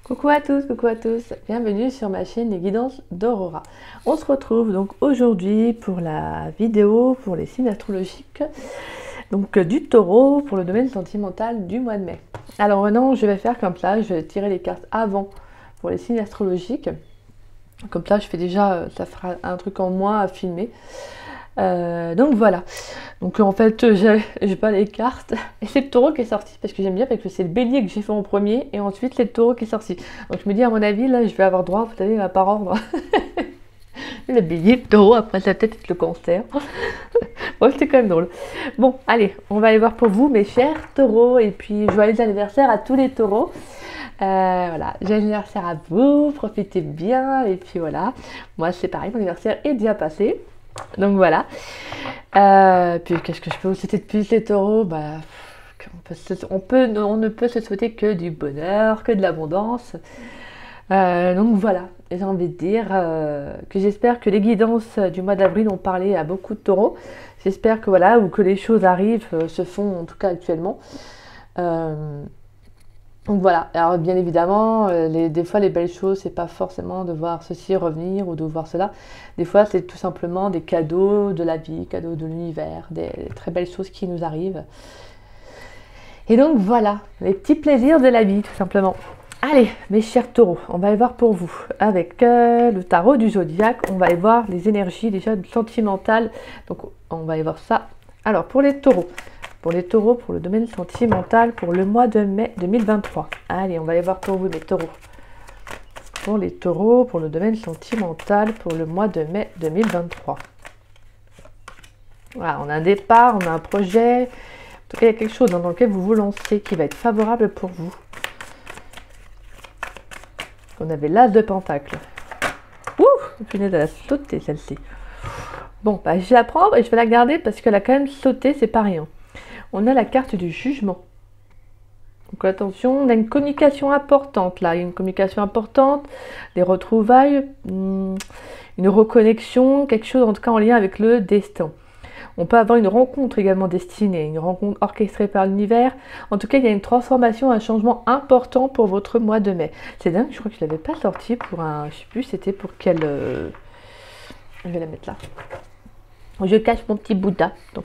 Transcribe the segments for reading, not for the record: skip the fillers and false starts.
Coucou à tous, bienvenue sur ma chaîne Les Guidances d'Aurora. On se retrouve donc aujourd'hui pour la vidéo pour les signes astrologiques donc du taureau pour le domaine sentimental du mois de mai. Alors maintenant je vais faire comme ça, je vais tirer les cartes avant pour les signes astrologiques. Comme ça je fais déjà, ça fera un truc en moins à filmer. Donc voilà, donc en fait j'ai pas les cartes et c'est le taureau qui est sorti parce que j'aime bien, parce que c'est le bélier que j'ai fait en premier et ensuite c'est le taureau qui est sorti. Donc je me dis à mon avis là je vais avoir droit, vous savez, par ordre. Le bélier, le taureau, après ça peut-être être le cancer. Bon, c'était quand même drôle. Bon, allez, on va aller voir pour vous mes chers taureaux et puis joyeux anniversaire à tous les taureaux. Voilà, joyeux anniversaire à vous, profitez bien et puis voilà, moi c'est pareil, mon anniversaire est déjà passé. Donc voilà. Puis qu'est-ce que je peux vous souhaiter de plus les taureaux? On ne peut se souhaiter que du bonheur, que de l'abondance. Donc voilà, j'ai envie de dire que j'espère que les guidances du mois d'avril ont parlé à beaucoup de taureaux. J'espère que voilà, ou que les choses arrivent, se font en tout cas actuellement. Donc voilà, alors bien évidemment, des fois les belles choses, c'est pas forcément de voir ceci revenir ou de voir cela. Des fois, c'est tout simplement des cadeaux de la vie, cadeaux de l'univers, des très belles choses qui nous arrivent. Et donc voilà, les petits plaisirs de la vie, tout simplement. Allez, mes chers taureaux, on va aller voir pour vous. Avec le tarot du zodiaque, on va aller voir les énergies déjà sentimentales. Donc on va aller voir ça. Alors pour les taureaux. Pour le domaine sentimental, pour le mois de mai 2023. Allez, on va aller voir pour vous, les taureaux. Pour les taureaux, pour le domaine sentimental, pour le mois de mai 2023. Voilà, on a un départ, on a un projet. En tout cas, il y a quelque chose dans lequel vous vous lancez qui va être favorable pour vous. On avait l'as de pentacle. Ouh, punaise, elle a sauté celle-ci. Bon, bah, je vais la prendre et je vais la garder parce qu'elle a quand même sauté, c'est pas rien. On a la carte du jugement. Donc attention, on a une communication importante là, il y a une communication importante, des retrouvailles, une reconnexion, quelque chose en tout cas en lien avec le destin. On peut avoir une rencontre également destinée, une rencontre orchestrée par l'univers. En tout cas, il y a une transformation, un changement important pour votre mois de mai. C'est dingue, je crois que je ne l'avais pas sorti pour un... Je ne sais plus c'était pour quel... Je vais la mettre là. Je cache mon petit Bouddha. Donc,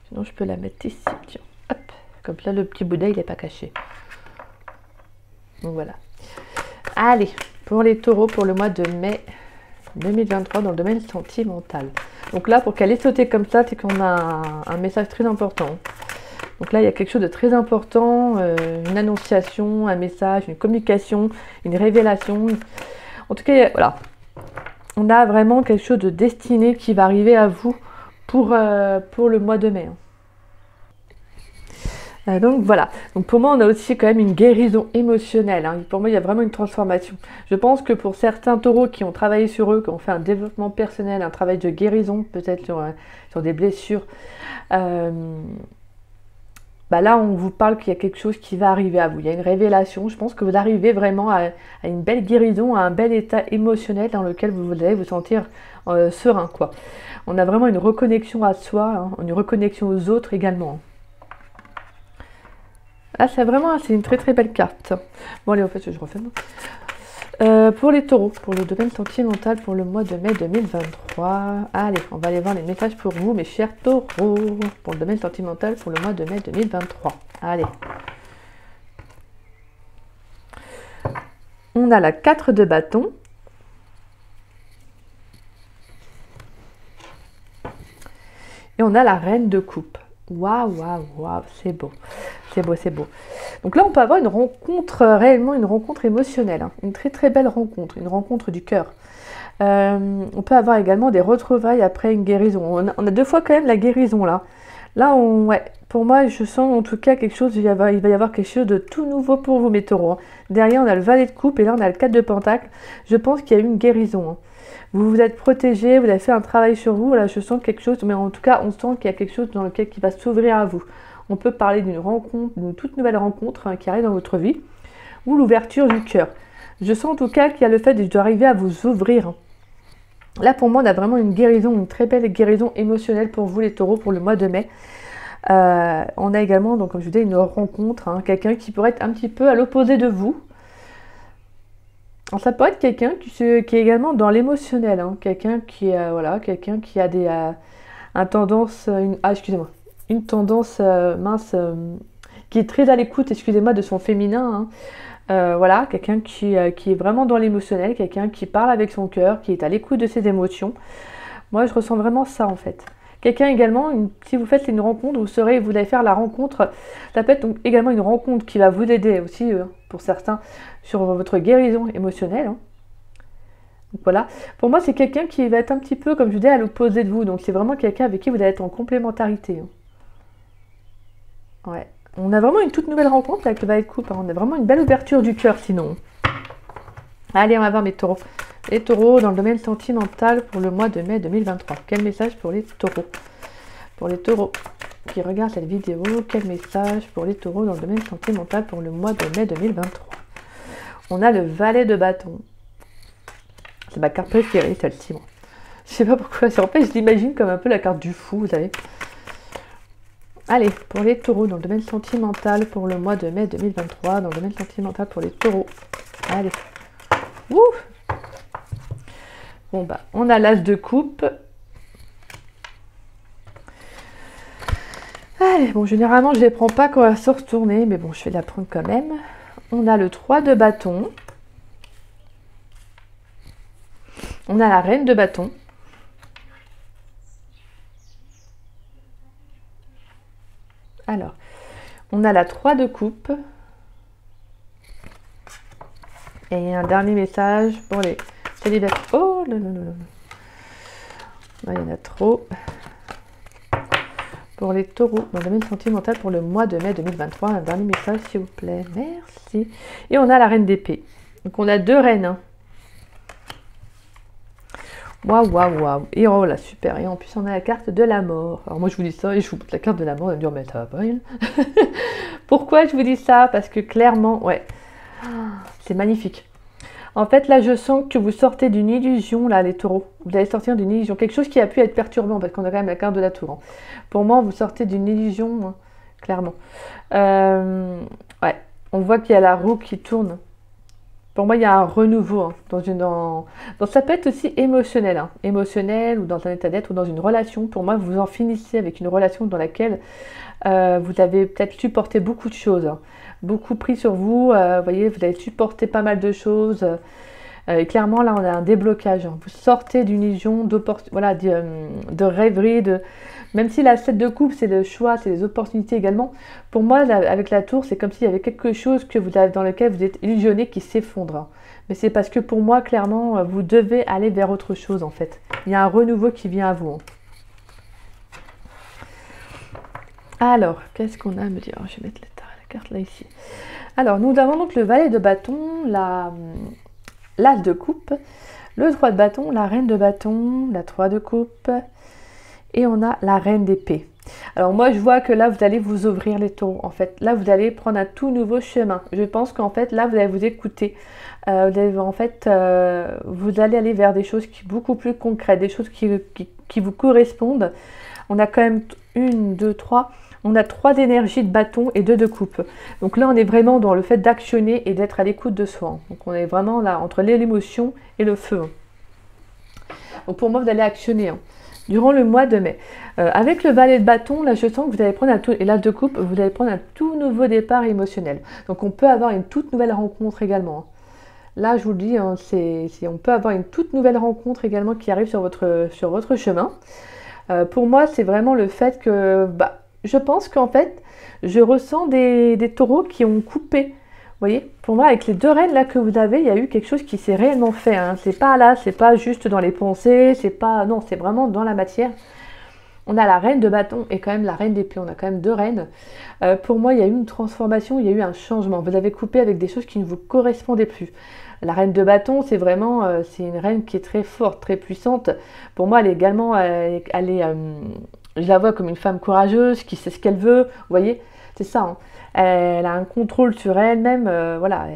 sinon, je peux la mettre ici. Tiens, hop. Comme ça, le petit Bouddha, il n'est pas caché. Donc voilà. Allez, pour les taureaux, pour le mois de mai 2023 dans le domaine sentimental. Donc là, pour qu'elle ait sauté comme ça, c'est qu'on a un message très important. Donc là, il y a quelque chose de très important, une annonciation, un message, une communication, une révélation. En tout cas, voilà. On a vraiment quelque chose de destiné qui va arriver à vous pour le mois de mai. Donc voilà, donc pour moi on a aussi quand même une guérison émotionnelle, hein. Pour moi il y a vraiment une transformation. Je pense que pour certains taureaux qui ont travaillé sur eux, qui ont fait un développement personnel, un travail de guérison, peut-être sur des blessures, bah là on vous parle qu'il y a quelque chose qui va arriver à vous, il y a une révélation. Je pense que vous arrivez vraiment à une belle guérison, à un bel état émotionnel dans lequel vous allez vous sentir serein, quoi. On a vraiment une reconnexion à soi, hein, une reconnexion aux autres également. Ah, c'est une très très belle carte. Bon allez, en fait, je refais. Pour les taureaux, pour le domaine sentimental, pour le mois de mai 2023. Allez, on va aller voir les messages pour vous, mes chers taureaux. Pour le domaine sentimental, pour le mois de mai 2023. Allez. On a la 4 de bâton. Et on a la reine de coupe. Waouh, waouh, waouh, c'est beau. C'est beau, c'est beau. Donc là, on peut avoir une rencontre, réellement une rencontre émotionnelle. Hein, une très très belle rencontre, une rencontre du cœur. On peut avoir également des retrouvailles après une guérison. On a deux fois quand même la guérison là. Là, ouais, pour moi, je sens en tout cas quelque chose, il va y avoir quelque chose de tout nouveau pour vous, mes taureaux. Hein. Derrière, on a le valet de coupe et là, on a le 4 de pentacle. Je pense qu'il y a eu une guérison. Hein. Vous vous êtes protégé, vous avez fait un travail sur vous. Là, je sens quelque chose, mais en tout cas, on sent qu'il y a quelque chose dans lequel qui va s'ouvrir à vous. On peut parler d'une rencontre, d'une toute nouvelle rencontre hein, qui arrive dans votre vie, ou l'ouverture du cœur. Je sens en tout cas qu'il y a le fait d'arriver à vous ouvrir. Là, pour moi, on a vraiment une guérison, une très belle guérison émotionnelle pour vous, les taureaux, pour le mois de mai. On a également, donc, comme je vous disais, une rencontre, hein, quelqu'un qui pourrait être un petit peu à l'opposé de vous. Ça peut être quelqu'un qui est également dans l'émotionnel, hein. Quelqu'un qui, voilà, quelqu'un qui a une tendance, excusez-moi, une tendance mince, qui est très à l'écoute, excusez-moi, de son féminin, hein. Voilà, quelqu'un qui est vraiment dans l'émotionnel, quelqu'un qui parle avec son cœur, qui est à l'écoute de ses émotions. Moi, je ressens vraiment ça en fait. Quelqu'un également, si vous faites une rencontre, vous allez faire la rencontre. Ça peut être donc également une rencontre qui va vous aider aussi, pour certains, sur votre guérison émotionnelle, hein. Donc voilà. Pour moi, c'est quelqu'un qui va être un petit peu, comme je dis, à l'opposé de vous. Donc c'est vraiment quelqu'un avec qui vous allez être en complémentarité, hein. Ouais. On a vraiment une toute nouvelle rencontre avec le valet de coupe, hein. On a vraiment une belle ouverture du cœur sinon. Allez, on va voir mes taureaux. Les taureaux dans le domaine sentimental pour le mois de mai 2023. Quel message pour les taureaux? Pour les taureaux qui regardent cette vidéo, quel message pour les taureaux dans le domaine sentimental pour le mois de mai 2023? On a le valet de bâton. C'est ma carte préférée, celle-ci, moi. Je sais pas pourquoi. En fait, je l'imagine comme un peu la carte du fou, vous savez. Allez, pour les taureaux dans le domaine sentimental pour le mois de mai 2023. Dans le domaine sentimental pour les taureaux. Allez. Ouh! Bon, bah, on a l'as de coupe. Allez, bon, généralement, je ne les prends pas quand elle se retourner, mais bon, je vais la prendre quand même. On a le 3 de bâton. On a la reine de bâton. Alors, on a la 3 de coupe. Et un dernier message pour les célibataires. Oh là là là là. Il y en a trop. Pour les taureaux, dans le domaine sentimental pour le mois de mai 2023. Un dernier message, s'il vous plaît. Merci. Et on a la reine d'épée. Donc on a 2 reines, hein. Waouh, waouh, waouh. Et oh là, super. Et en plus, on a la carte de la mort. Alors moi, je vous dis ça et je vous montre la carte de la mort. On va me dire, mais ça va pas, elle. Pourquoi je vous dis ça? Parce que clairement, ouais, c'est magnifique. En fait, là, je sens que vous sortez d'une illusion, là, les taureaux. Vous allez sortir d'une illusion. Quelque chose qui a pu être perturbant, parce qu'on a quand même la carte de la tour, hein. Pour moi, vous sortez d'une illusion, hein, clairement. Ouais, on voit qu'il y a la roue qui tourne. Pour moi, il y a un renouveau, hein, dans ça peut être aussi émotionnel, hein, émotionnel ou dans un état d'être ou dans une relation. Pour moi, vous en finissez avec une relation dans laquelle vous avez peut-être supporté beaucoup de choses, hein, beaucoup pris sur vous. Vous voyez, vous avez supporté pas mal de choses. Et clairement, là, on a un déblocage, hein. Vous sortez d'une illusion, voilà, de rêverie, même si la 7 de coupe, c'est le choix, c'est les opportunités également. Pour moi, là, avec la tour, c'est comme s'il y avait quelque chose que vous avez, dans lequel vous êtes illusionné qui s'effondre, hein. Mais c'est parce que pour moi, clairement, vous devez aller vers autre chose, en fait. Il y a un renouveau qui vient à vous, hein. Alors, qu'est-ce qu'on a à me dire? Je vais mettre la carte là, ici. Alors, nous avons donc le valet de bâton, l'as de coupe, le 3 de bâton, la reine de bâton, la 3 de coupe, et on a la reine d'épée. Alors moi, je vois que là, vous allez vous ouvrir les taureaux. En fait, là, vous allez prendre un tout nouveau chemin. Je pense qu'en fait, là, vous allez vous écouter. Vous allez aller vers des choses beaucoup plus concrètes, des choses qui vous correspondent. On a quand même 1, 2, 3. On a 3 d'énergie de bâton et 2 de coupe. Donc là, on est vraiment dans le fait d'actionner et d'être à l'écoute de soi. Donc on est vraiment là, entre l'émotion et le feu. Donc pour moi, vous allez actionner, hein, durant le mois de mai. Avec le valet de bâton, là, je sens que vous allez prendre et l'as de coupe, vous allez prendre un tout nouveau départ émotionnel. Donc on peut avoir une toute nouvelle rencontre également, hein. Là, je vous le dis, hein, on peut avoir une toute nouvelle rencontre également qui arrive sur votre chemin. Pour moi, c'est vraiment le fait que... je pense qu'en fait, je ressens des taureaux qui ont coupé. Vous voyez, pour moi, avec les 2 reines là que vous avez, il y a eu quelque chose qui s'est réellement fait, hein. C'est pas là, c'est pas juste dans les pensées, c'est pas... Non, c'est vraiment dans la matière. On a la reine de bâton et quand même la reine d'épée. On a quand même 2 reines. Pour moi, il y a eu une transformation, il y a eu un changement. Vous avez coupé avec des choses qui ne vous correspondaient plus. La reine de bâton, c'est vraiment... c'est une reine qui est très forte, très puissante. Pour moi, elle est également... je la vois comme une femme courageuse, qui sait ce qu'elle veut. Vous voyez, c'est ça, hein. Elle a un contrôle sur elle-même. Voilà,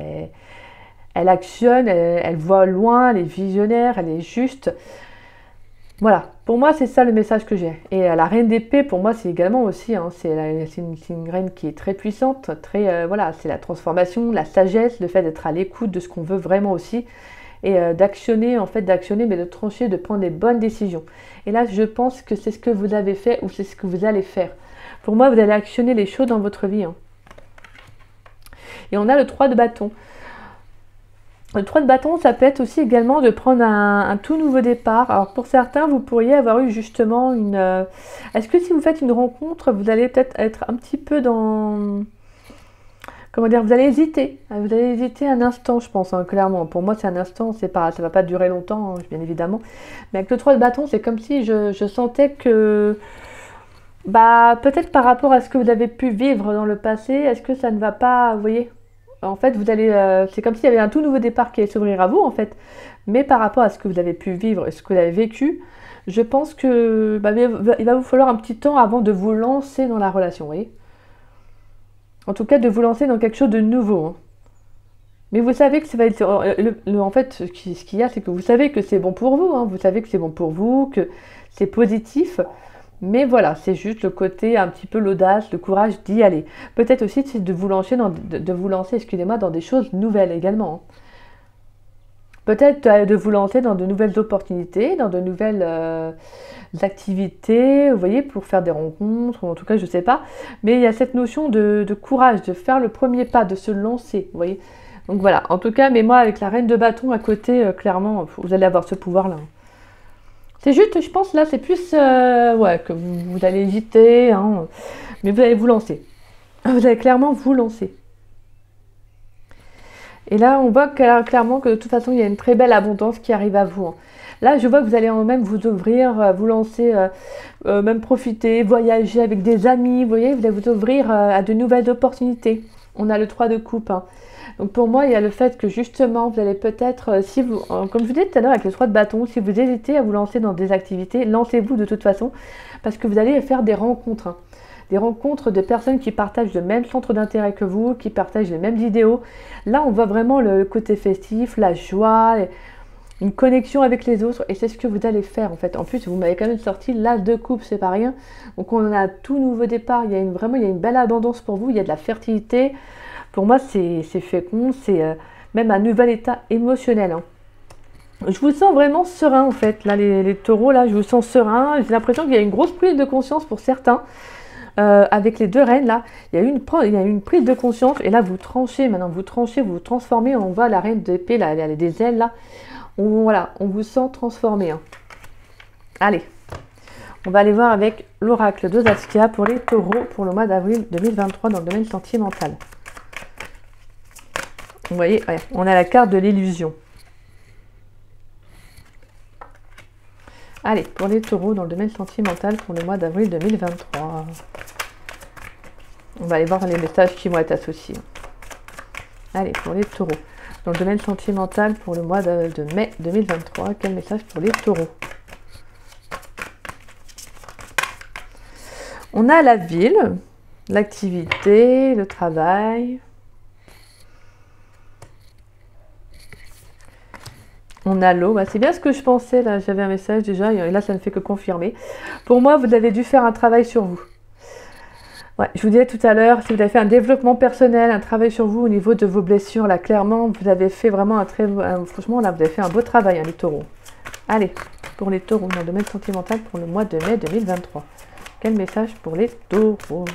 elle actionne, elle voit loin, elle est visionnaire, elle est juste. Voilà, Pour moi, c'est ça le message que j'ai. Et la reine d'épée, pour moi, c'est également aussi, hein, c'est une reine qui est très puissante, très, voilà, c'est la transformation, la sagesse, le fait d'être à l'écoute de ce qu'on veut vraiment aussi, et d'actionner, en fait, d'actionner, mais de trancher, de prendre les bonnes décisions. Et là, je pense que c'est ce que vous avez fait ou c'est ce que vous allez faire. Pour moi, vous allez actionner les choses dans votre vie. Hein. Et on a le 3 de bâton. Le 3 de bâton, ça peut être aussi également de prendre un tout nouveau départ. Alors pour certains, vous pourriez avoir eu justement une... Est-ce que si vous faites une rencontre, vous allez peut-être être un petit peu dans... Comment dire, vous allez hésiter. Vous allez hésiter un instant, je pense, hein, clairement. Pour moi, c'est un instant, c'est pas, ça ne va pas durer longtemps, hein, bien évidemment. Mais avec le 3 de bâton, c'est comme si je sentais que... Bah, peut-être par rapport à ce que vous avez pu vivre dans le passé, est-ce que ça ne va pas, vous voyez? En fait, vous allez, c'est comme s'il y avait un tout nouveau départ qui allait s'ouvrir à vous, en fait. Mais par rapport à ce que vous avez pu vivre, ce que vous avez vécu, je pense que bah, il va vous falloir un petit temps avant de vous lancer dans la relation, vous voyez. En tout cas, de vous lancer dans quelque chose de nouveau. Hein. Mais vous savez que ça va être... en fait, ce qu'il y a, c'est que vous savez que c'est bon pour vous. Hein. Vous savez que c'est bon pour vous, que c'est positif. Mais voilà, c'est juste le côté un petit peu l'audace, le courage d'y aller. Peut-être aussi c'est de vous lancer, excusez-moi, dans des choses nouvelles également. Hein. Peut-être de vous lancer dans de nouvelles opportunités, dans de nouvelles activités, vous voyez, pour faire des rencontres, ou en tout cas, je ne sais pas. Mais il y a cette notion de courage, de faire le premier pas, de se lancer, vous voyez. Donc voilà, en tout cas, mais moi, avec la reine de bâton à côté, clairement, vous allez avoir ce pouvoir-là. C'est juste, je pense, là, c'est plus ouais, que vous allez hésiter, hein, mais vous allez vous lancer. Vous allez clairement vous lancer. Et là, on voit clairement que de toute façon, il y a une très belle abondance qui arrive à vous. Hein. Là, je vois que vous allez même vous ouvrir, vous lancer, même profiter, voyager avec des amis, vous voyez, vous allez vous ouvrir à de nouvelles opportunités. On a le 3 de coupe. Hein. Donc pour moi, il y a le fait que justement, vous allez peut-être, si vous, comme je vous disais tout à l'heure avec le 3 de bâton, si vous hésitez à vous lancer dans des activités, lancez-vous de toute façon, parce que vous allez faire des rencontres. Hein. Des rencontres de personnes qui partagent le même centre d'intérêt que vous, qui partagent les mêmes idéaux. Là, on voit vraiment le côté festif, la joie, une connexion avec les autres, et c'est ce que vous allez faire en fait. En plus, vous m'avez quand même sorti l'as de coupe, c'est pas rien. Donc on a un tout nouveau départ, il y a vraiment une belle abondance pour vous, il y a de la fertilité. Pour moi, c'est fécond, c'est même un nouvel état émotionnel. Hein. Je vous sens vraiment serein en fait, là les taureaux, là je vous sens serein, j'ai l'impression qu'il y a une grosse prise de conscience pour certains. Avec les deux reines là, il y a une prise de conscience et là vous tranchez, maintenant vous tranchez, vous vous transformez, on voit la reine d'épée là, elle a des ailes là, voilà, on vous sent transformé. Hein. Allez, on va aller voir avec l'oracle de Saskia pour les taureaux pour le mois d'avril 2023 dans le domaine sentimental. Vous voyez, ouais, on a la carte de l'illusion. Allez, pour les taureaux dans le domaine sentimental pour le mois d'avril 2023. On va aller voir les messages qui vont être associés. Allez, pour les taureaux. Dans le domaine sentimental pour le mois de mai 2023, quel message pour les taureaux? On a la ville, l'activité, le travail. On a l'eau, bah, c'est bien ce que je pensais, là j'avais un message déjà, et là ça ne fait que confirmer. Pour moi, vous avez dû faire un travail sur vous. Ouais, je vous disais tout à l'heure, si vous avez fait un développement personnel, un travail sur vous au niveau de vos blessures, là clairement, vous avez fait vraiment franchement, là vous avez fait un beau travail, hein, les taureaux. Allez, pour les taureaux, dans le domaine sentimental pour le mois de mai 2023. Quel message pour les taureaux?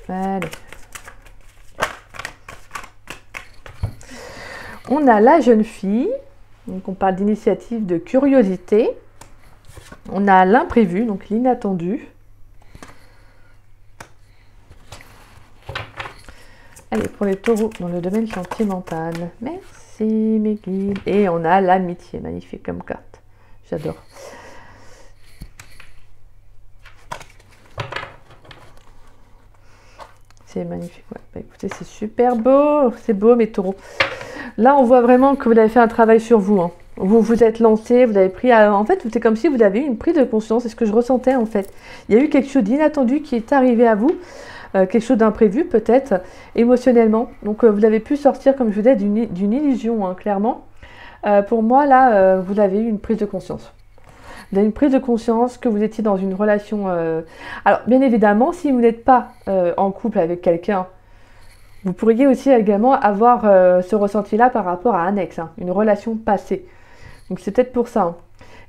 Allez. On a la jeune fille, donc on parle d'initiative, de curiosité. On a l'imprévu, donc l'inattendu. Allez, pour les taureaux dans le domaine sentimental. Merci mes guides. Et on a l'amitié, magnifique comme carte. J'adore. C'est magnifique. Ouais. Bah, écoutez, c'est super beau. C'est beau mes taureaux. Là, on voit vraiment que vous avez fait un travail sur vous. Hein. Vous vous êtes lancé, vous avez pris... En fait, c'est comme si vous avez eu une prise de conscience. C'est ce que je ressentais, en fait. Il y a eu quelque chose d'inattendu qui est arrivé à vous. Quelque chose d'imprévu, peut-être, émotionnellement. Donc, vous avez pu sortir, comme je vous disais, d'une illusion, hein, clairement. Pour moi, là, vous avez eu une prise de conscience. Vous avez une prise de conscience que vous étiez dans une relation... Alors, bien évidemment, si vous n'êtes pas en couple avec quelqu'un, vous pourriez aussi également avoir ce ressenti-là par rapport à un ex, hein, une relation passée. Donc, c'est peut-être pour ça. Hein.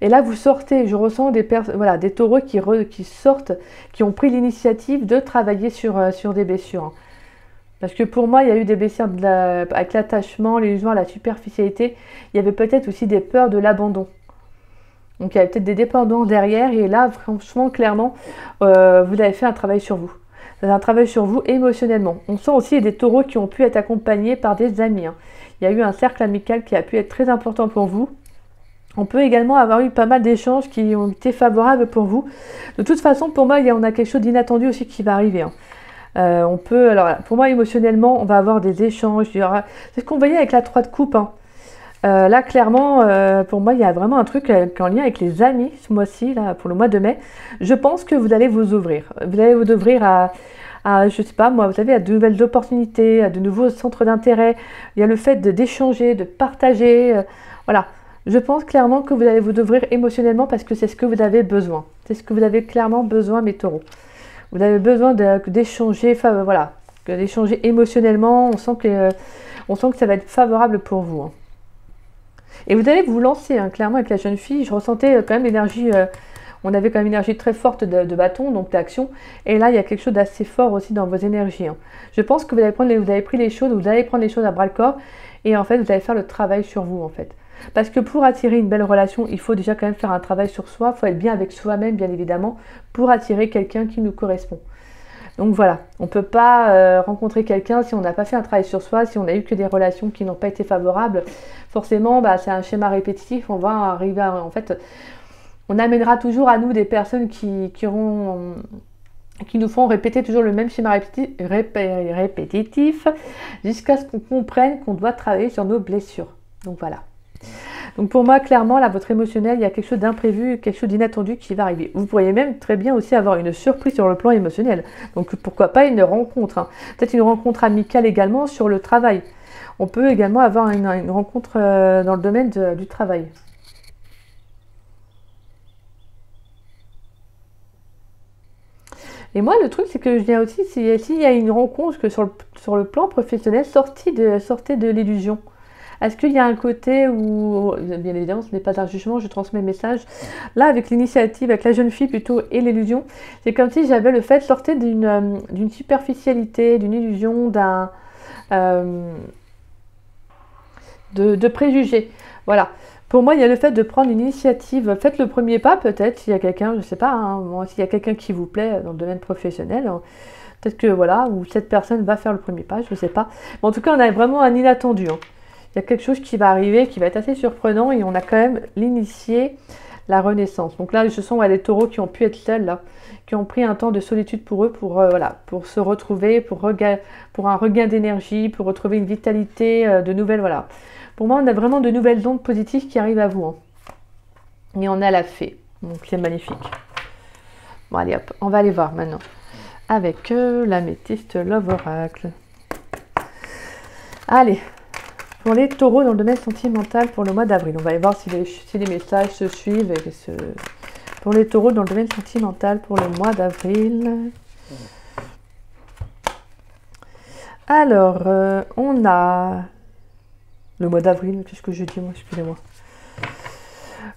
Et là, vous sortez, je ressens voilà, des taureaux qui sortent, qui ont pris l'initiative de travailler sur des blessures. Hein. Parce que pour moi, il y a eu des blessures avec l'attachement, l'illusion à la superficialité. Il y avait peut-être aussi des peurs de l'abandon. Donc il y avait peut-être des dépendances derrière. Et là, franchement, clairement, vous avez fait un travail sur vous. C'est un travail sur vous émotionnellement. On sent aussi des taureaux qui ont pu être accompagnés par des amis. Hein. Il y a eu un cercle amical qui a pu être très important pour vous. On peut également avoir eu pas mal d'échanges qui ont été favorables pour vous. De toute façon, pour moi, on a quelque chose d'inattendu aussi qui va arriver. Hein. Alors pour moi, émotionnellement, on va avoir des échanges. C'est ce qu'on voyait avec la 3 de coupe. Hein. Là, clairement, pour moi, il y a vraiment un truc en lien avec les amis ce mois-ci, là, pour le mois de mai. Je pense que vous allez vous ouvrir. Vous allez vous ouvrir je sais pas, moi, vous savez, à de nouvelles opportunités, à de nouveaux centres d'intérêt. Il y a le fait d'échanger, de partager. Voilà. Je pense clairement que vous allez vous ouvrir émotionnellement parce que c'est ce que vous avez besoin. C'est ce que vous avez clairement besoin, mes taureaux. Vous avez besoin d'échanger, voilà, d'échanger émotionnellement. On sent que ça va être favorable pour vous. Hein. Et vous allez vous lancer, hein, clairement, avec la jeune fille. Je ressentais quand même l'énergie, on avait quand même une énergie très forte de bâton, donc d'action. Et là, il y a quelque chose d'assez fort aussi dans vos énergies. Hein. Je pense que vous avez pris les choses, vous allez prendre les choses à bras le corps. Et en fait, vous allez faire le travail sur vous, en fait. Parce que pour attirer une belle relation, il faut déjà quand même faire un travail sur soi. Il faut être bien avec soi-même, bien évidemment, pour attirer quelqu'un qui nous correspond. Donc voilà, on ne peut pas rencontrer quelqu'un si on n'a pas fait un travail sur soi, si on n'a eu que des relations qui n'ont pas été favorables. Forcément, c'est un schéma répétitif. On va arriver en fait, on amènera toujours à nous des personnes qui nous font répéter toujours le même schéma répétitif jusqu'à ce qu'on comprenne qu'on doit travailler sur nos blessures. Donc voilà. Donc pour moi, clairement, là, votre émotionnel, il y a quelque chose d'imprévu, quelque chose d'inattendu qui va arriver. Vous pourriez même très bien aussi avoir une surprise sur le plan émotionnel. Donc pourquoi pas une rencontre, hein. Peut-être une rencontre amicale également sur le travail. On peut également avoir une rencontre dans le domaine du travail. Et moi, le truc, c'est que je viens aussi, s'il y a une rencontre que sur le plan professionnel, sortez de l'illusion. Est-ce qu'il y a un côté où, bien évidemment, ce n'est pas un jugement, je transmets le message. Là, avec l'initiative, avec la jeune fille plutôt et l'illusion, c'est comme si j'avais le fait de sortir d'une superficialité, d'une illusion, de préjugés. Voilà. Pour moi, il y a le fait de prendre une initiative. Faites le premier pas, peut-être, s'il y a quelqu'un, je ne sais pas, hein, s'il y a quelqu'un qui vous plaît dans le domaine professionnel. Peut-être que, voilà, ou cette personne va faire le premier pas, je ne sais pas. Mais en tout cas, on a vraiment un inattendu. Hein. Il y a quelque chose qui va arriver, qui va être assez surprenant et on a quand même l'initié, la renaissance. Donc là, je sens des taureaux qui ont pu être seuls, là, qui ont pris un temps de solitude pour eux, pour se retrouver, pour un regain d'énergie, pour retrouver une vitalité, de nouvelles, voilà. Pour moi, on a vraiment de nouvelles ondes positives qui arrivent à vous. Hein. Et on a la fée, donc c'est magnifique. Bon, allez hop, on va aller voir maintenant. Avec l'améthyste Love Oracle. Allez. Pour les taureaux dans le domaine sentimental pour le mois d'avril, on va aller voir si les messages se suivent. Pour les taureaux dans le domaine sentimental pour le mois d'avril. Alors, on a le mois d'avril, qu'est-ce que je dis moi, excusez-moi.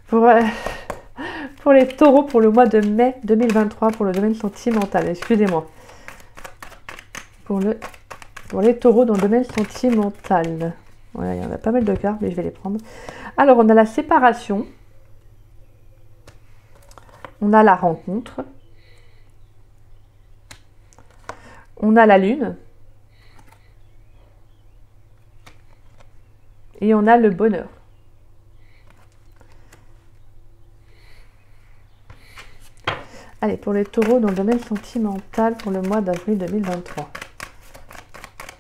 Pour les taureaux pour le mois de mai 2023 pour le domaine sentimental, excusez-moi. Pour les taureaux dans le domaine sentimental. Voilà, il y en a pas mal de cartes, mais je vais les prendre. Alors, on a la séparation. On a la rencontre. On a la lune. Et on a le bonheur. Allez, pour les taureaux dans le domaine sentimental pour le mois d'avril 2023.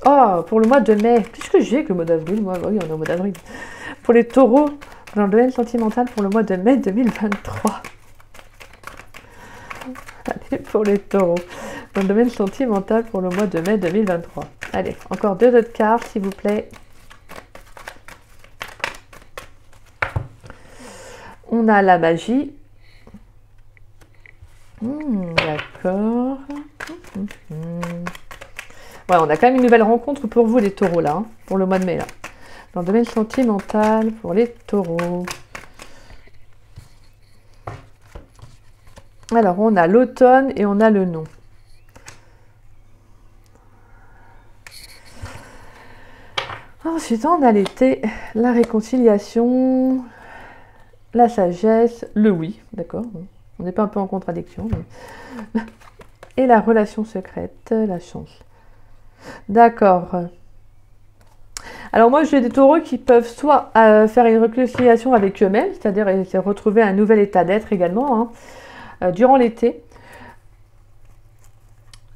Oh, pour le mois de mai. Qu'est-ce que j'ai avec le mois d'avril, moi? Oui, on est au mois d'avril. Pour les taureaux, dans le domaine sentimental pour le mois de mai 2023. Allez, pour les taureaux, dans le domaine sentimental pour le mois de mai 2023. Allez, encore deux autres cartes, s'il vous plaît. on a la magie. D'accord. Ouais, on a quand même une nouvelle rencontre pour vous les taureaux là, hein, pour le mois de mai là. Dans le domaine sentimental pour les taureaux. Alors on a l'automne et on a le non. Ensuite on a l'été, la réconciliation, la sagesse, le oui, d'accord. On n'est pas un peu en contradiction. Mais... et la relation secrète, la chance. D'accord. Alors moi, j'ai des taureaux qui peuvent soit faire une réconciliation avec eux-mêmes, c'est-à-dire retrouver un nouvel état d'être également, hein, durant l'été.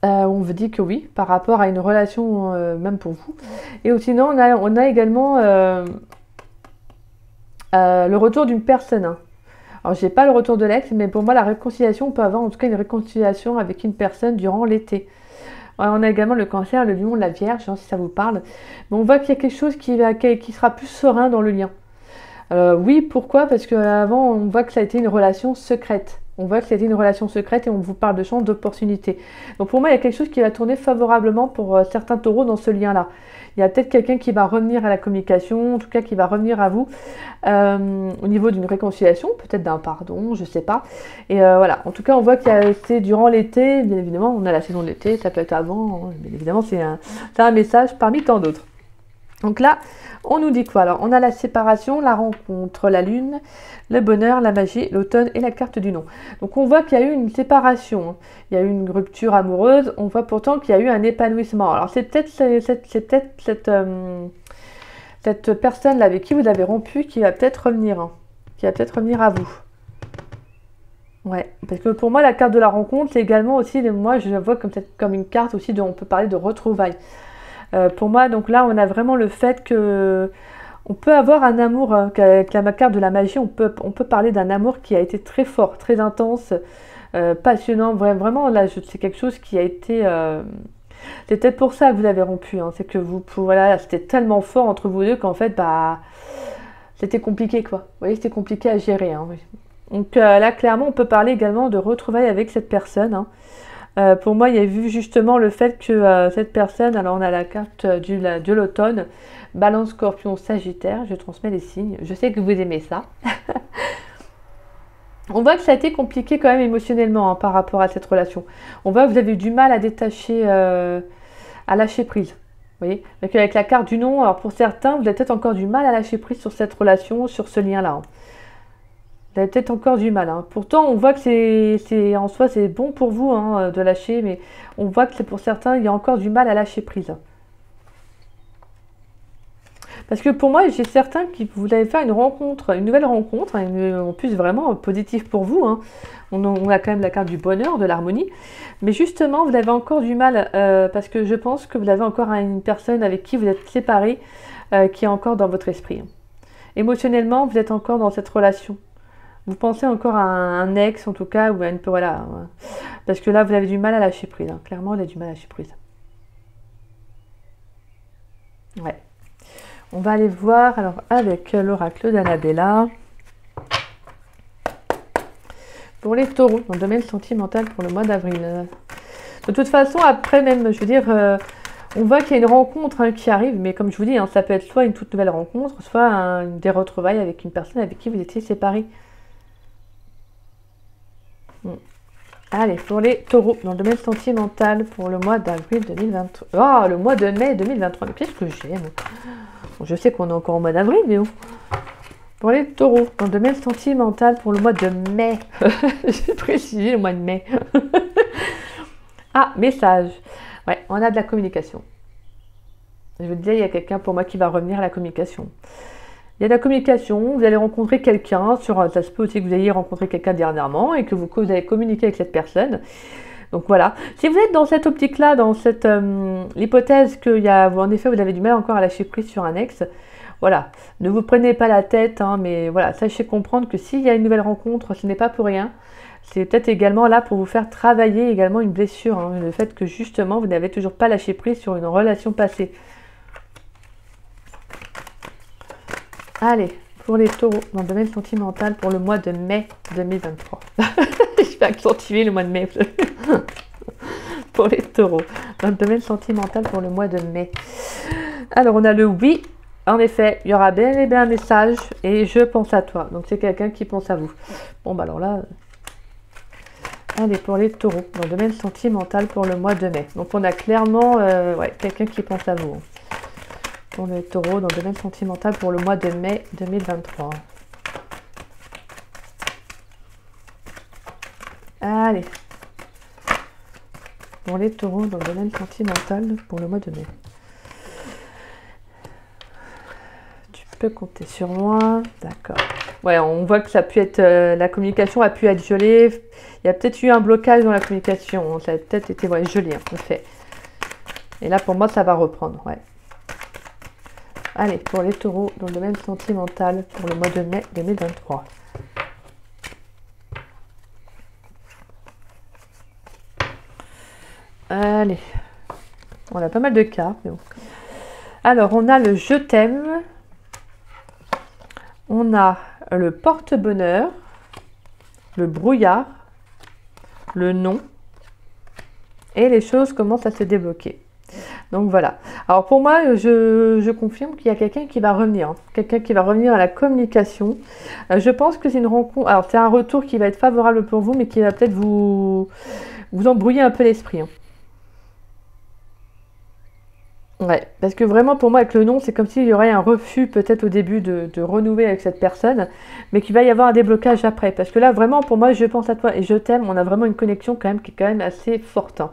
On vous dit que oui, par rapport à une relation, même pour vous. Et sinon, on a également le retour d'une personne. Hein. Alors, je n'ai pas le retour de l'ex, mais pour moi, la réconciliation, on peut avoir en tout cas une réconciliation avec une personne durant l'été. On a également le cancer, le lion, la vierge, hein, si ça vous parle. Mais on voit qu'il y a quelque chose qui sera plus serein dans le lien. Oui, pourquoi? Parce qu'avant, on voit que ça a été une relation secrète. On voit que ça a été une relation secrète et on vous parle de chance, d'opportunité. Donc pour moi, il y a quelque chose qui va tourner favorablement pour certains taureaux dans ce lien-là. Il y a peut-être quelqu'un qui va revenir à la communication, en tout cas qui va revenir à vous au niveau d'une réconciliation, peut-être d'un pardon, je ne sais pas. Et voilà, en tout cas, on voit qu'il y a c'est durant l'été, bien évidemment, on a la saison de l'été, ça peut être avant, hein, bien évidemment, c'est un message parmi tant d'autres. Donc là, on nous dit quoi? Alors, on a la séparation, la rencontre, la lune, le bonheur, la magie, l'automne et la carte du non. Donc, on voit qu'il y a eu une séparation, hein. Il y a eu une rupture amoureuse. On voit pourtant qu'il y a eu un épanouissement. Alors, c'est peut-être cette personne-là avec qui vous avez rompu qui va peut-être revenir, hein, qui va peut-être revenir à vous. Ouais, parce que pour moi, la carte de la rencontre, c'est également aussi, moi, je la vois comme une carte aussi on peut parler de retrouvailles. Pour moi, donc là, on a vraiment le fait que on peut avoir un amour, avec la carte de la magie, on peut parler d'un amour qui a été très fort, très intense, passionnant. Vraiment, là, c'est quelque chose qui a été... c'est peut-être pour ça que vous avez rompu. Hein, c'est que voilà, c'était tellement fort entre vous deux qu'en fait, bah, c'était compliqué, quoi. Vous voyez, c'était compliqué à gérer. Hein, oui. Donc là, clairement, on peut parler également de retrouvailles avec cette personne. Hein. Pour moi, il y a vu justement le fait que cette personne, alors on a la carte de l'automne, Balance, Scorpion, Sagittaire, je transmets les signes, je sais que vous aimez ça. On voit que ça a été compliqué quand même émotionnellement, hein, par rapport à cette relation. On voit que vous avez eu du mal à détacher, à lâcher prise. Vous voyez, donc avec la carte du non, alors pour certains, vous avez peut-être encore du mal à lâcher prise sur cette relation, sur ce lien-là. Hein. Vous avez peut-être encore du mal. Hein. Pourtant, on voit que en soi, c'est bon pour vous, hein, de lâcher, mais on voit que c'est pour certains, il y a encore du mal à lâcher prise. Parce que pour moi, j'ai certains qui voulaient faire une rencontre, une nouvelle rencontre, hein, en plus vraiment positive pour vous. Hein. On a quand même la carte du bonheur, de l'harmonie. Mais justement, vous avez encore du mal, parce que je pense que vous avez encore une personne avec qui vous êtes séparés, qui est encore dans votre esprit. Émotionnellement, vous êtes encore dans cette relation. Vous pensez encore à un ex, en tout cas, ou à une... Voilà. Parce que là, vous avez du mal à lâcher prise. Hein. Clairement, vous avez du mal à lâcher prise. Ouais. On va aller voir, alors, avec l'oracle d'Annabella. Pour les taureaux, dans le domaine sentimental pour le mois d'avril. De toute façon, après même, je veux dire... on voit qu'il y a une rencontre, hein, qui arrive, mais comme je vous dis, hein, ça peut être soit une toute nouvelle rencontre, soit des retrouvailles avec une personne avec qui vous étiez séparés. Allez, pour les taureaux, dans le domaine sentimental, pour le mois d'avril 2023. Oh, le mois de mai 2023. Mais qu'est-ce que j'aime? Bon, je sais qu'on est encore au mois d'avril, mais bon. Pour les taureaux, dans le domaine sentimental, pour le mois de mai. J'ai précisé le mois de mai. Ah, message. Ouais, on a de la communication. Je vous disais, il y a quelqu'un pour moi qui va revenir à la communication. Il y a de la communication, vous allez rencontrer quelqu'un, ça se peut aussi que vous ayez rencontré quelqu'un dernièrement et que vous allez communiquer avec cette personne. Donc voilà. Si vous êtes dans cette optique-là, dans cette l'hypothèse en effet, vous avez du mal encore à lâcher prise sur un ex, voilà. Ne vous prenez pas la tête, hein, mais voilà, sachez comprendre que s'il y a une nouvelle rencontre, ce n'est pas pour rien. C'est peut-être également là pour vous faire travailler également une blessure, hein, le fait que justement, vous n'avez toujours pas lâché prise sur une relation passée. Allez, pour les taureaux dans le domaine sentimental pour le mois de mai 2023. Je vais accentuer le mois de mai. Pour les taureaux dans le domaine sentimental pour le mois de mai. Alors, on a le oui. En effet, il y aura bien et bien un message et je pense à toi. Donc, c'est quelqu'un qui pense à vous. Bon, bah alors là... Allez, pour les taureaux, dans le domaine sentimental pour le mois de mai. Donc, on a clairement ouais, quelqu'un qui pense à vous. Pour les taureaux, dans le domaine sentimental pour le mois de mai 2023. Allez. Pour les taureaux, dans le domaine sentimental pour le mois de mai. Tu peux compter sur moi. D'accord. Ouais, on voit que ça a pu être... la communication a pu être gelée. Il y a peut-être eu un blocage dans la communication. Ça a peut-être été gelé, en fait. Et là, pour moi, ça va reprendre. Ouais. Allez, pour les taureaux, dans le domaine sentimental, pour le mois de mai 2023. Allez. On a pas mal de cartes. Mais bon. Alors, on a le je t'aime. On a le porte-bonheur. Le brouillard. Le non. Et les choses commencent à se débloquer. Donc voilà. Alors pour moi, je confirme qu'il y a quelqu'un qui va revenir. Hein. Quelqu'un qui va revenir à la communication. Je pense que c'est une rencontre... Alors c'est un retour qui va être favorable pour vous, mais qui va peut-être vous embrouiller un peu l'esprit. Hein. Ouais, parce que vraiment pour moi avec le non, c'est comme s'il y aurait un refus peut-être au début de renouer avec cette personne, mais qu'il va y avoir un déblocage après. Parce que là vraiment pour moi je pense à toi et je t'aime, on a vraiment une connexion quand même qui est quand même assez forte. Hein.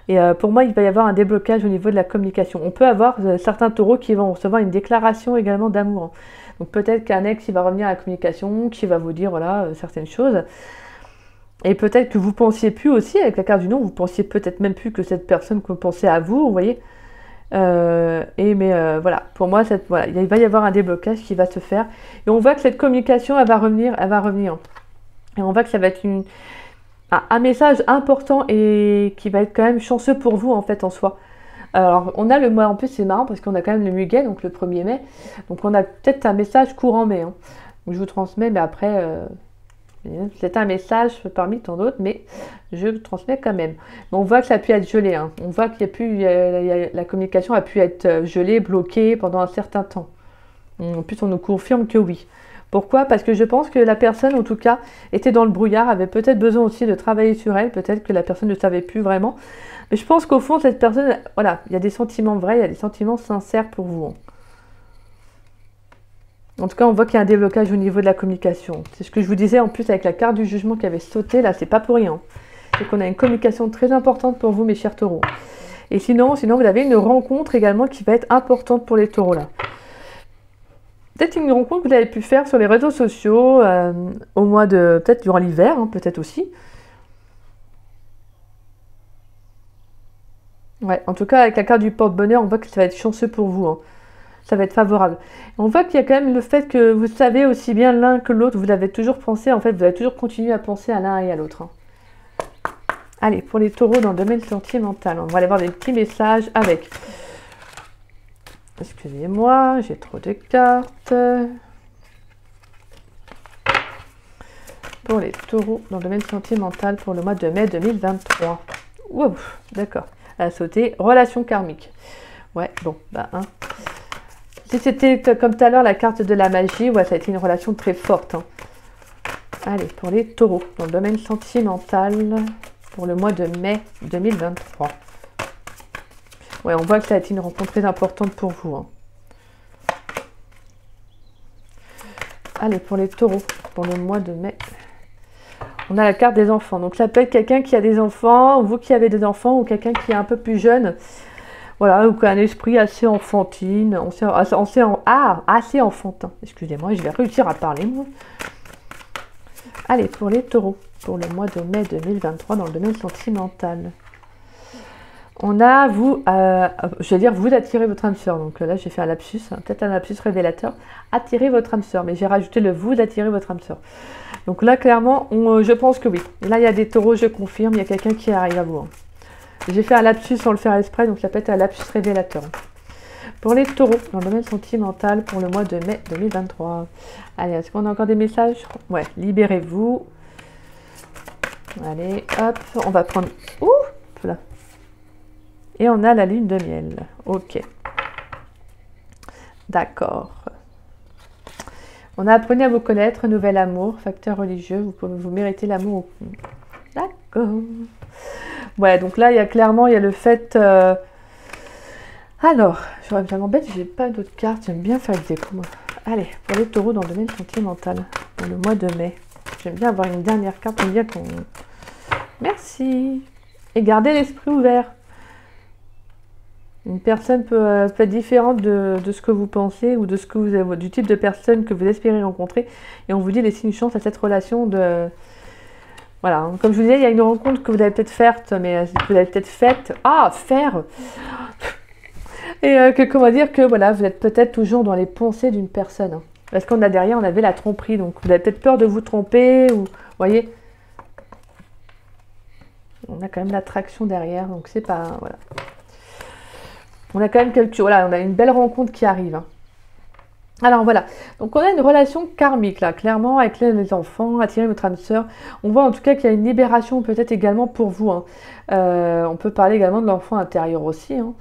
Et pour moi il va y avoir un déblocage au niveau de la communication. On peut avoir certains taureaux qui vont recevoir une déclaration également d'amour. Hein. Donc peut-être qu'un ex il va revenir à la communication, qui va vous dire voilà certaines choses. Et peut-être que vous pensiez plus aussi avec la carte du non, vous pensiez peut-être même plus que cette personne que vous pensez à vous, vous voyez. Voilà, pour moi, voilà, il va y avoir un déblocage qui va se faire. Et on voit que cette communication, elle va revenir. Et on voit que ça va être un message important et qui va être quand même chanceux pour vous, en fait, en soi. Alors, on a le mois, en plus, c'est marrant parce qu'on a quand même le muguet, donc le 1er mai. Donc, on a peut-être un message courant mai. Hein. Donc, je vous transmets, mais après... c'est un message parmi tant d'autres, mais je le transmets quand même. Mais on voit que ça a pu être gelé. Hein. On voit qu'il y a pu, la communication a pu être gelée, bloquée pendant un certain temps. En plus, on nous confirme que oui. Pourquoi? Parce que je pense que la personne, en tout cas, était dans le brouillard, avait peut-être besoin aussi de travailler sur elle. Peut-être que la personne ne savait plus vraiment. Mais je pense qu'au fond, cette personne, voilà, il y a des sentiments vrais, il y a des sentiments sincères pour vous. Hein. En tout cas, on voit qu'il y a un déblocage au niveau de la communication. C'est ce que je vous disais en plus avec la carte du jugement qui avait sauté. Là, c'est pas pour rien. C'est qu'on a une communication très importante pour vous, mes chers taureaux. Et sinon, vous avez une rencontre également qui va être importante pour les taureaux là. Peut-être une rencontre que vous avez pu faire sur les réseaux sociaux au mois de... Peut-être durant l'hiver, hein, peut-être aussi. Ouais, en tout cas, avec la carte du porte-bonheur, on voit que ça va être chanceux pour vous. Hein. Ça va être favorable. On voit qu'il y a quand même le fait que vous savez aussi bien l'un que l'autre. Vous avez toujours pensé, en fait, vous avez toujours continué à penser à l'un et à l'autre. Hein. Allez, pour les taureaux dans le domaine sentimental, on va aller voir des petits messages avec. Excusez-moi, j'ai trop de cartes. Pour les taureaux dans le domaine sentimental pour le mois de mai 2023. Wow, d'accord. Elle a sauté. Relation karmique. Ouais, bon, bah, hein. Si c'était comme tout à l'heure la carte de la magie, ouais, ça a été une relation très forte. Hein. Allez, pour les taureaux, dans le domaine sentimental, pour le mois de mai 2023. Ouais, on voit que ça a été une rencontre très importante pour vous. Hein. Allez, pour les taureaux, pour le mois de mai. On a la carte des enfants. Donc ça peut être quelqu'un qui a des enfants, ou vous qui avez des enfants, ou quelqu'un qui est un peu plus jeune. Voilà, ou qui a un esprit assez enfantine, assez enfantin. Excusez-moi, je vais réussir à parler, moi. Allez, pour les taureaux, pour le mois de mai 2023, dans le domaine sentimental. On a, vous, je vais dire, vous attirez votre âme sœur. Donc là, j'ai fait un lapsus, hein, peut-être un lapsus révélateur. Attirez votre âme sœur, mais j'ai rajouté le vous attirez votre âme sœur. Donc là, clairement, je pense que oui. Là, il y a des taureaux, je confirme, il y a quelqu'un qui arrive à vous. Hein. J'ai fait un lapsus sans le faire exprès, donc ça peut être un lapsus révélateur. Pour les taureaux, dans le domaine sentimental pour le mois de mai 2023. Allez, est-ce qu'on a encore des messages? Ouais, libérez-vous. Allez, hop, on va prendre... Ouh, là. Et on a la lune de miel. Ok. D'accord. On a appris à vous connaître, nouvel amour, facteur religieux, vous pouvez vous mériter l'amour. D'accord. Ouais, donc là, il y a clairement, il y a le fait... Alors, j'aurais bien m'embête, j'ai pas d'autres cartes, j'aime bien faire le déco, moi. Allez, pour les taureaux dans le domaine sentimental, pour le mois de mai. J'aime bien avoir une dernière carte pour dire qu'on... Merci. Et gardez l'esprit ouvert. Une personne peut être différente de ce que vous pensez ou de ce que vous avez, du type de personne que vous espérez rencontrer. Et on vous dit laissez une chance à cette relation de... Voilà, comme je vous disais, il y a une rencontre que vous avez peut-être faite, mais vous avez peut-être faite... Ah, faire. Et comment dire que voilà, vous êtes peut-être toujours dans les pensées d'une personne. Parce qu'on a derrière, on avait la tromperie. Donc vous avez peut-être peur de vous tromper. Ou, vous voyez, on a quand même l'attraction derrière. Donc c'est pas... Voilà. On a quand même quelque chose. Voilà, on a une belle rencontre qui arrive. Hein. Alors voilà, donc on a une relation karmique là, clairement, avec les enfants, attirer votre âme sœur. On voit en tout cas qu'il y a une libération peut-être également pour vous. Hein. On peut parler également de l'enfant intérieur aussi. Hein.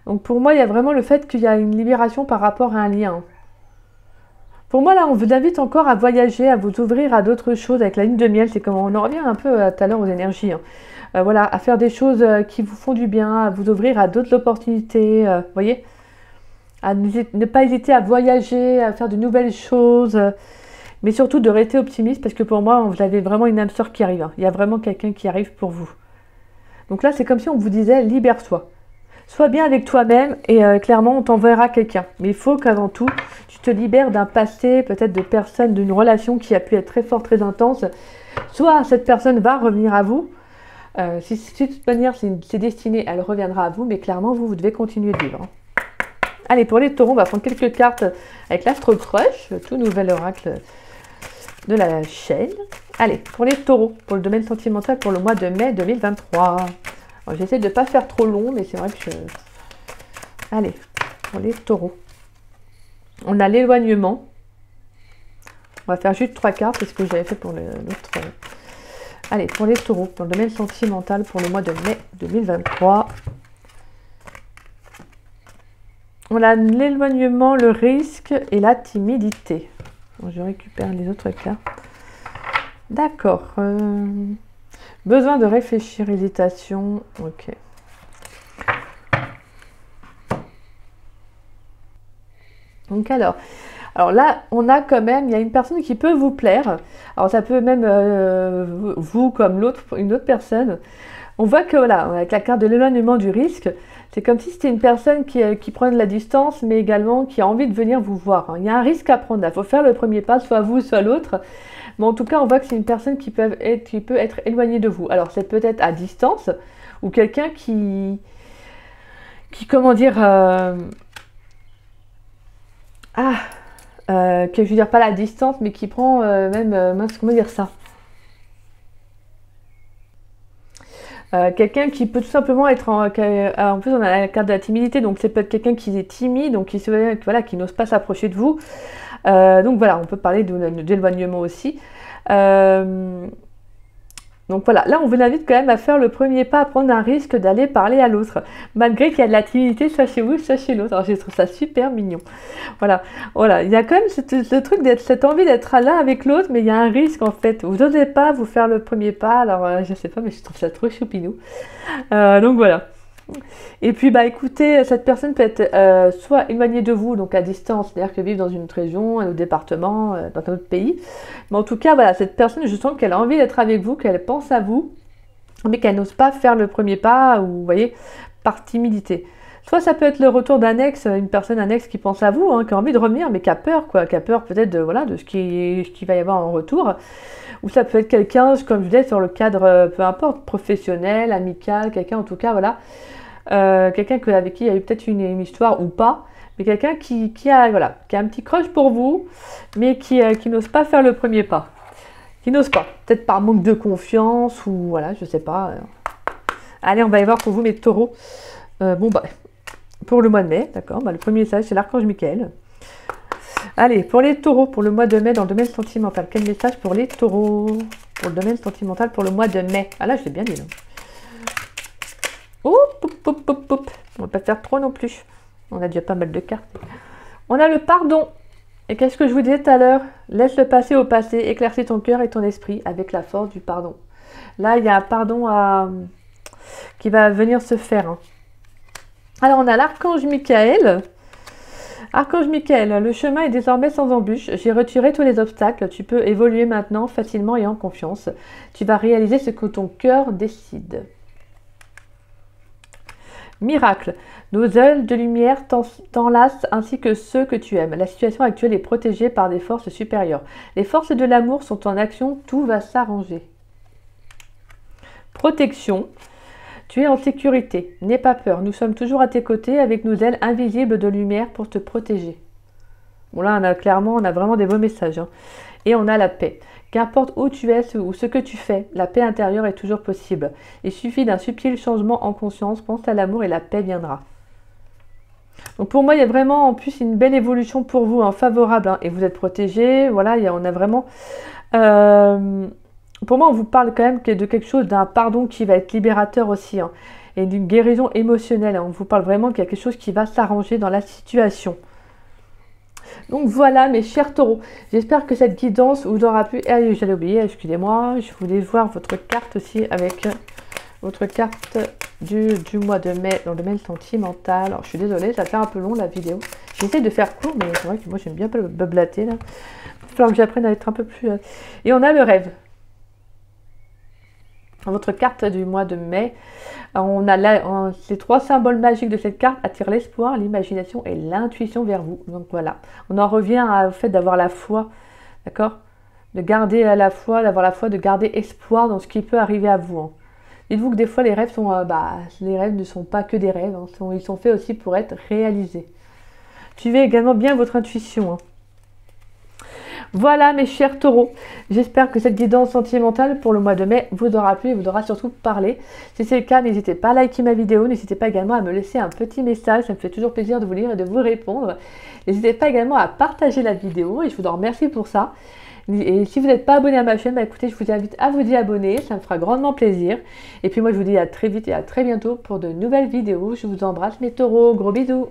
Donc pour moi, il y a vraiment le fait qu'il y a une libération par rapport à un lien. Pour moi, là, on vous invite encore à voyager, à vous ouvrir à d'autres choses avec la lune de miel. C'est comme on en revient un peu tout à l'heure aux énergies. Hein. Voilà, à faire des choses qui vous font du bien, à vous ouvrir à d'autres opportunités. Vous voyez, à ne pas hésiter à voyager, à faire de nouvelles choses. Mais surtout de rester optimiste parce que pour moi, vous avez vraiment une âme sœur qui arrive. Hein. Il y a vraiment quelqu'un qui arrive pour vous. Donc là, c'est comme si on vous disait libère-toi. Sois bien avec toi-même et clairement, on t'enverra quelqu'un. Mais il faut qu'avant tout, tu te libères d'un passé, peut-être de personnes, d'une relation qui a pu être très forte, très intense. Soit cette personne va revenir à vous. Si de toute manière, c'est destiné, elle reviendra à vous. Mais clairement, vous devez continuer de vivre. Allez, pour les taureaux, on va prendre quelques cartes avec l'Astro Crush, le tout nouvel oracle de la chaîne. Allez, pour les taureaux, pour le domaine sentimental pour le mois de mai 2023. J'essaie de ne pas faire trop long, mais c'est vrai que je... Allez, pour les taureaux. On a l'éloignement. On va faire juste 3 cartes, c'est ce que j'avais fait pour l'autre. Allez, pour les taureaux, pour le domaine sentimental pour le mois de mai 2023. On a l'éloignement, le risque et la timidité. Bon, je récupère les autres cartes. D'accord. Besoin de réfléchir, hésitation. Ok. Donc alors là, on a quand même, il y a une personne qui peut vous plaire. Alors ça peut même vous comme une autre personne. On voit que voilà, avec la carte de l'éloignement du risque, c'est comme si c'était une personne qui prend de la distance, mais également qui a envie de venir vous voir. Il y a un risque à prendre. Il faut faire le premier pas, soit vous, soit l'autre. Mais en tout cas, on voit que c'est une personne qui peut être éloignée de vous. Alors, c'est peut-être à distance, ou quelqu'un qui comment dire, que je veux dire pas la distance, mais qui prend mince, comment dire ça? Quelqu'un qui peut tout simplement être en plus on a la carte de la timidité, donc c'est peut-être quelqu'un qui est timide, donc qui n'ose pas s'approcher de vous. Donc voilà, on peut parler d'éloignement aussi. Donc voilà, là on vous invite quand même à faire le premier pas, à prendre un risque d'aller parler à l'autre, malgré qu'il y a de la timidité soit chez vous, soit chez l'autre. Alors je trouve ça super mignon. Voilà, il y a quand même ce truc cette envie d'être là avec l'autre, mais il y a un risque en fait. Vous n'osez pas vous faire le premier pas, alors je sais pas, mais je trouve ça trop choupinou. Donc voilà. Et puis bah écoutez, cette personne peut être soit éloignée de vous, donc à distance, c'est-à-dire qu'elle vit dans une autre région, un autre département, dans un autre pays. Mais en tout cas, voilà, cette personne, je sens qu'elle a envie d'être avec vous, qu'elle pense à vous, mais qu'elle n'ose pas faire le premier pas, ou vous voyez, par timidité. Soit ça peut être le retour d'un ex, une personne, un ex qui pense à vous, hein, qui a envie de revenir, mais qui a peur, quoi, qui a peur peut-être de, voilà, de ce qui va y avoir en retour. Ou ça peut être quelqu'un, comme je disais, sur le cadre, peu importe, professionnel, amical, quelqu'un en tout cas, voilà. Quelqu'un avec qui il y a eu peut-être une histoire ou pas, mais quelqu'un qui a un petit crush pour vous, mais qui n'ose pas faire le premier pas. Qui n'ose pas. Peut-être par manque de confiance ou voilà, je sais pas. Allez, on va y voir pour vous mes taureaux. Bon bah, pour le mois de mai, d'accord. Le premier message, c'est l'archange Michael. Allez, pour les taureaux, pour le mois de mai dans le domaine sentimental. Quel message pour les taureaux? Pour le domaine sentimental, pour le mois de mai. Ah là, je l'ai bien dit, là. Oup, oup, oup, oup, oup. On ne va pas faire trop non plus. On a déjà pas mal de cartes. On a le pardon. Et qu'est-ce que je vous disais tout à l'heure? Laisse le passé au passé, éclaircis ton cœur et ton esprit avec la force du pardon. Là, il y a un pardon qui va venir se faire. Hein. Alors, on a l'archange Michael. Archange Michael, le chemin est désormais sans embûche. J'ai retiré tous les obstacles. Tu peux évoluer maintenant facilement et en confiance. Tu vas réaliser ce que ton cœur décide. Miracle, nos ailes de lumière t'enlacent ainsi que ceux que tu aimes. La situation actuelle est protégée par des forces supérieures. Les forces de l'amour sont en action, tout va s'arranger. Protection, tu es en sécurité, n'aie pas peur. Nous sommes toujours à tes côtés avec nos ailes invisibles de lumière pour te protéger. Bon là, on a vraiment des beaux messages. Hein. Et on a la paix. Qu'importe où tu es ou ce que tu fais, la paix intérieure est toujours possible. Il suffit d'un subtil changement en conscience, pense à l'amour et la paix viendra. Donc pour moi, il y a vraiment en plus une belle évolution pour vous, hein, favorable. Hein, et vous êtes protégés, voilà, on a vraiment... pour moi, on vous parle quand même de quelque chose, d'un pardon qui va être libérateur aussi. Hein, et d'une guérison émotionnelle. Hein, on vous parle vraiment qu'il y a quelque chose qui va s'arranger dans la situation. Donc voilà mes chers taureaux, j'espère que cette guidance vous aura plu. Ah, j'allais oublier, excusez-moi, je voulais voir votre carte aussi avec votre carte du mois de mai dans le domaine sentimental. Alors je suis désolée, ça fait un peu long la vidéo. J'essaie de faire court, mais c'est vrai que moi j'aime bien blablater là. Il va falloir que j'apprenne à être un peu plus... Et on a le rêve. Votre carte du mois de mai, on a là, ces trois symboles magiques de cette carte attirent l'espoir, l'imagination et l'intuition vers vous. Donc voilà, on en revient au fait d'avoir la foi, d'accord? De garder la foi, d'avoir la foi, de garder espoir dans ce qui peut arriver à vous. Hein. Dites-vous que des fois les rêves les rêves ne sont pas que des rêves, hein, ils sont faits aussi pour être réalisés. Suivez également bien votre intuition. Hein. Voilà mes chers taureaux, j'espère que cette guidance sentimentale pour le mois de mai vous aura plu et vous aura surtout parlé. Si c'est le cas, n'hésitez pas à liker ma vidéo, n'hésitez pas également à me laisser un petit message, ça me fait toujours plaisir de vous lire et de vous répondre. N'hésitez pas également à partager la vidéo et je vous en remercie pour ça. Et si vous n'êtes pas abonné à ma chaîne, écoutez, je vous invite à vous y abonner, ça me fera grandement plaisir. Et puis moi je vous dis à très vite et à très bientôt pour de nouvelles vidéos. Je vous embrasse mes taureaux, gros bisous.